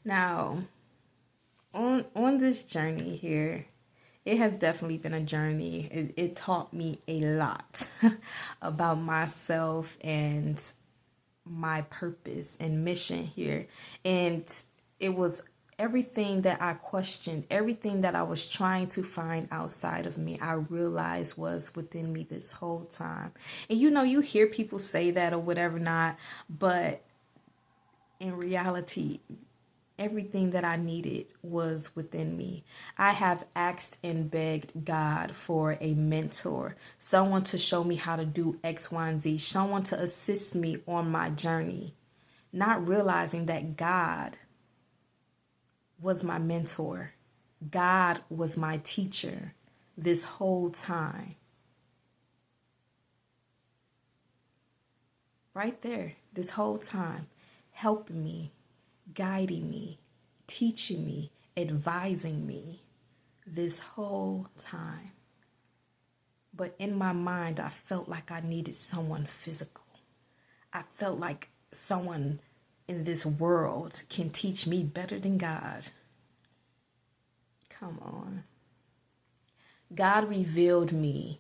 Now, on this journey here, it has definitely been a journey. It taught me a lot about myself and my purpose and mission here. And it was everything that I questioned, everything that I was trying to find outside of me, I realized was within me this whole time. And you hear people say that or whatever not, but in reality, everything that I needed was within me. I have asked and begged God for a mentor, someone to show me how to do X, Y, and Z, someone to assist me on my journey, not realizing that God was my mentor. God was my teacher this whole time. Right there, this whole time, helping me, guiding me, teaching me, advising me this whole time. But in my mind, I felt like I needed someone physical. I felt like someone in this world can teach me better than God. Come on. God revealed to me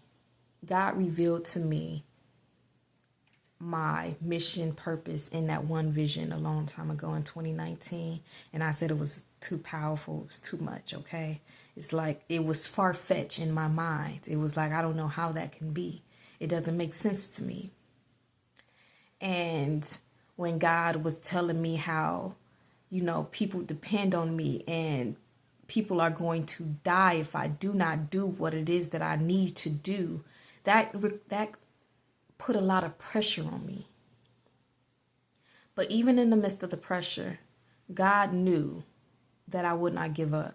my mission purpose in that one vision a long time ago in 2019, and I said it was too powerful, it was too much. Okay, it's like it was far-fetched in my mind. It was like, I don't know how that can be. It doesn't make sense to me. And when God was telling me how people depend on me and people are going to die if I do not do what it is that I need to do, that put a lot of pressure on me. But even in the midst of the pressure, God knew that I would not give up.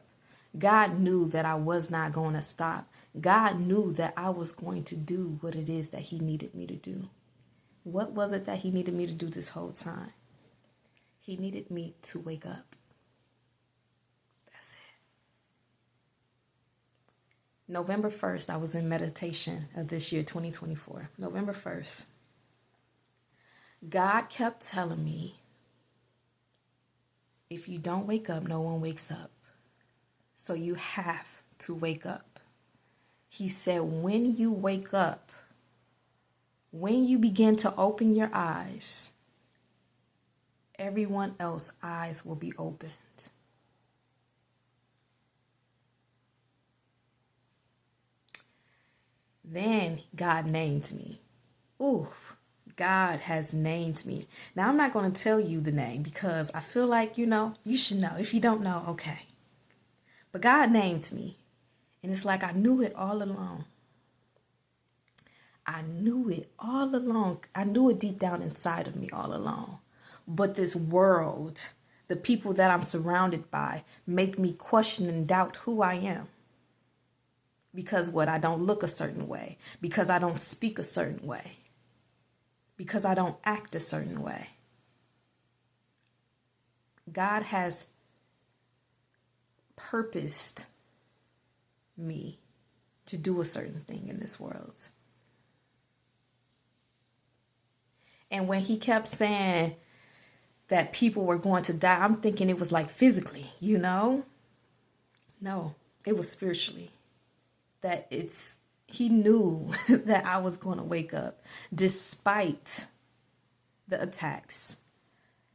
God knew that I was not going to stop. God knew that I was going to do what it is that He needed me to do. What was it that He needed me to do this whole time? He needed me to wake up. That's it. November 1st, I was in meditation of this year, 2024. November 1st. God kept telling me, if you don't wake up, no one wakes up. So you have to wake up. He said, when you wake up, when you begin to open your eyes, everyone else's eyes will be opened. Then God named me. Ooh, God has named me. Now, I'm not going to tell you the name because I feel like, you should know. If you don't know, okay. But God named me. And it's like I knew it all along. I knew it all along. I knew it deep down inside of me all along. But this world, the people that I'm surrounded by, make me question and doubt who I am. Because I don't look a certain way. Because I don't speak a certain way. Because I don't act a certain way. God has purposed me to do a certain thing in this world. And when He kept saying that people were going to die, I'm thinking it was like physically, No, it was spiritually. He knew that I was going to wake up despite the attacks,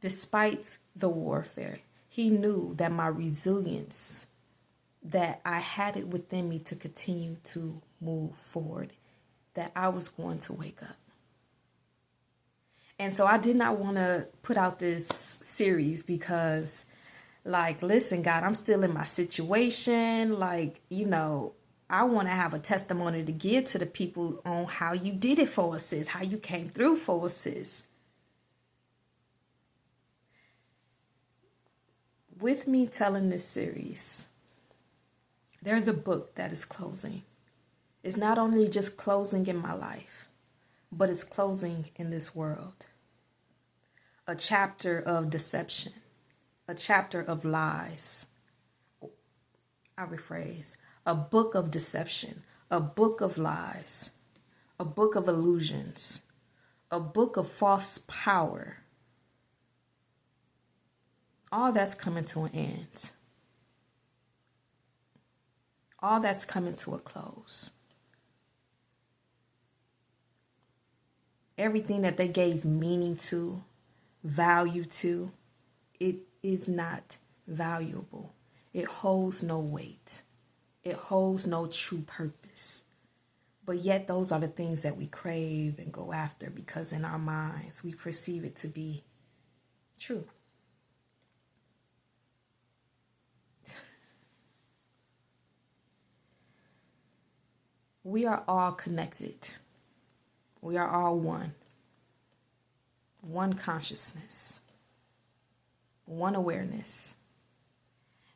despite the warfare. He knew that my resilience, that I had it within me to continue to move forward, that I was going to wake up. And so I did not want to put out this series because, listen, God, I'm still in my situation. I want to have a testimony to give to the people on how you did it for us, sis, how you came through for us, sis. With me telling this series, there's a book that is closing. It's not only just closing in my life, but it's closing in this world. A chapter of deception, a chapter of lies. I rephrase. A book of deception, a book of lies, a book of illusions, a book of false power, all that's coming to an end. All that's coming to a close. Everything that they gave meaning to, value to, it is not valuable. It holds no weight. It holds no true purpose. But yet those are the things that we crave and go after because in our minds we perceive it to be true. We are all connected. We are all one. One consciousness. One awareness.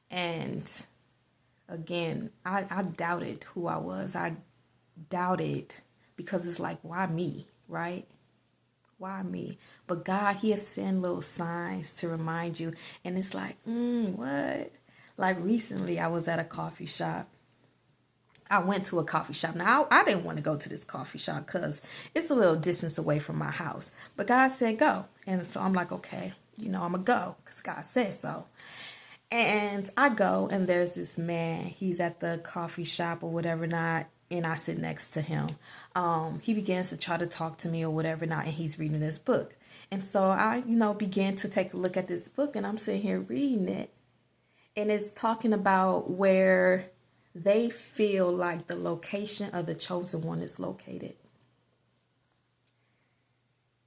And again, I doubted who I was. I doubted because it's like, why me, right? Why me? But God, He has sent little signs to remind you. And it's like, what? Like recently I was at a coffee shop. I went to a coffee shop. Now, I didn't want to go to this coffee shop because it's a little distance away from my house. But God said go. And so I'm like, okay, I'm going to go because God said so. And I go and there's this man. He's at the coffee shop or whatever not. And I sit next to him. He begins to try to talk to me or whatever not. And he's reading this book. And so I, began to take a look at this book. And I'm sitting here reading it. And it's talking about where they feel like the location of the chosen one is located.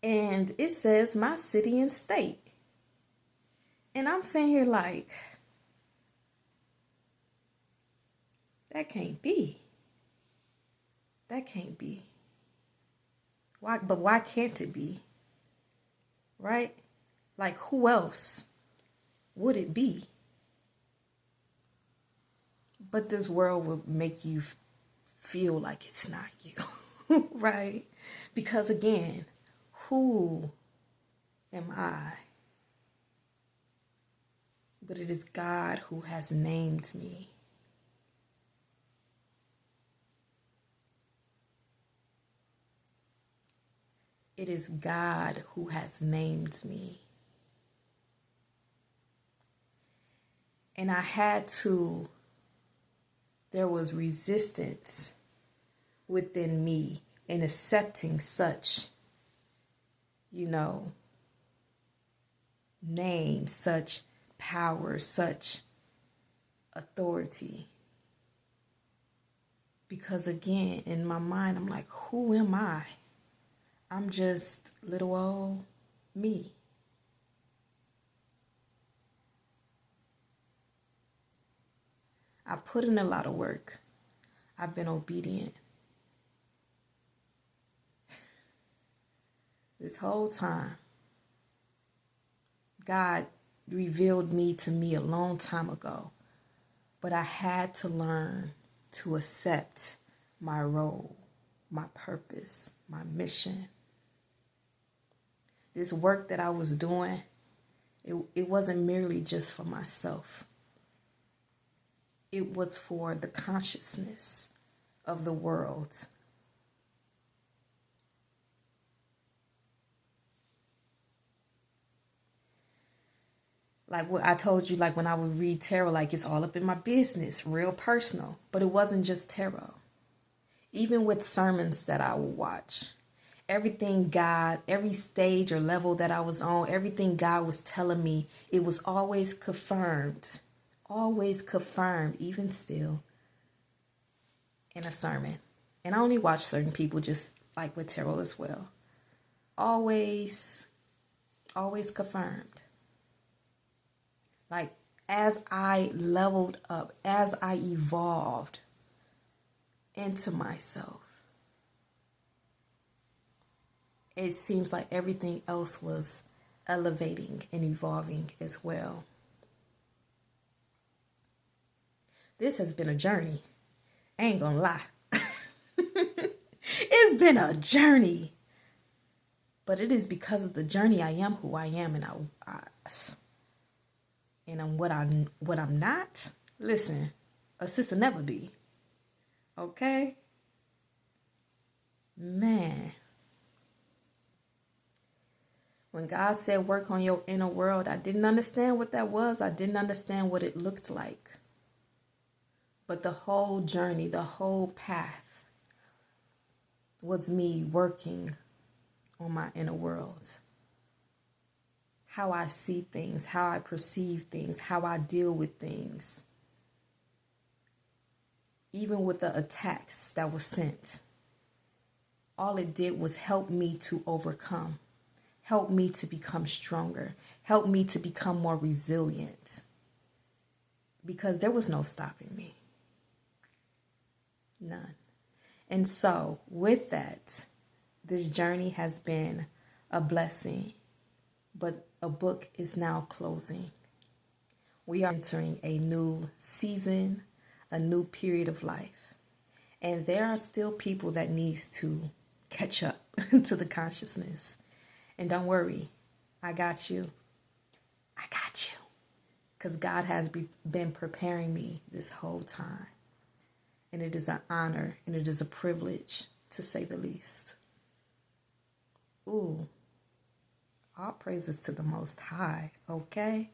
And it says my city and state. And I'm sitting here like, that can't be. That can't be. Why? But why can't it be? Right? Like, who else would it be? But this world will make you feel like it's not you, right? Because again, who am I? But it is God who has named me. It is God who has named me. And there was resistance within me in accepting such, name, such power, such authority. Because again, in my mind, I'm like, who am I? I'm just little old me. I put in a lot of work. I've been obedient. This whole time, God revealed me to me a long time ago. But I had to learn to accept my role, my purpose, my mission. This work that I was doing, it wasn't merely just for myself. It was for the consciousness of the world. Like what I told you, like when I would read tarot, like it's all up in my business, real personal. But it wasn't just tarot. Even with sermons that I would watch, everything God, every stage or level that I was on, everything God was telling me, it was always confirmed. Always confirmed, even still, in a sermon. And I only watch certain people, just like with tarot as well. Always confirmed. Like as I leveled up, as I evolved into myself, it seems like everything else was elevating and evolving as well. This has been a journey. I ain't gonna lie. It's been a journey. But it is because of the journey I am who I am, and I'm what I'm not. Listen, a sister never be. Okay? Man. When God said work on your inner world, I didn't understand what that was. I didn't understand what it looked like. But the whole journey, the whole path was me working on my inner world. How I see things, how I perceive things, how I deal with things. Even with the attacks that were sent, all it did was help me to overcome, help me to become stronger, help me to become more resilient. Because there was no stopping me. None. And so, with that, this journey has been a blessing, but a book is now closing. We are entering a new season, a new period of life. And there are still people that needs to catch up to the consciousness. And don't worry, I got you. I got you. Because God has been preparing me this whole time. And it is an honor and it is a privilege, to say the least. Ooh, all praises to the Most High, okay?